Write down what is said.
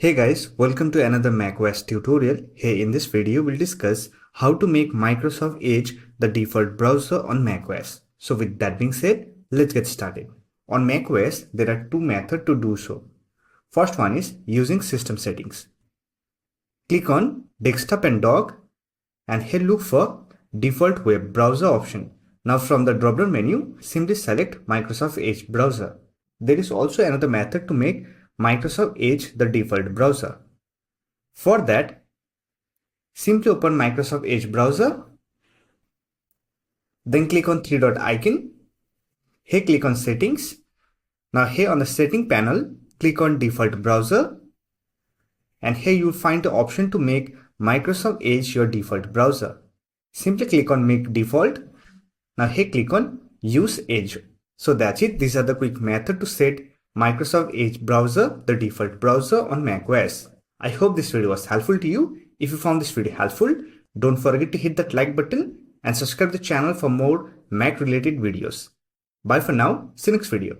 Hey guys, welcome to another macOS tutorial. Here in this video, we'll discuss how to make Microsoft Edge the default browser on macOS. So with that being said, let's get started. On macOS, there are two methods to do so. First one is using system settings. Click on desktop and dock and here look for default web browser option. Now from the drop-down menu, simply select Microsoft Edge browser. There is also another method to make Microsoft Edge the default browser. For that, simply open Microsoft Edge browser, then click on three dot icon. Here click on settings. Now here on the setting panel, click on default browser and here you will find the option to make Microsoft Edge your default browser. Simply click on make default. Now here click on use Edge. So that's it. These are the quick method to set Microsoft Edge browser the default browser on macOS. I hope this video was helpful to you. If you found this video helpful, don't forget to hit that like button and subscribe the channel for more Mac related videos. Bye for now. See you next video.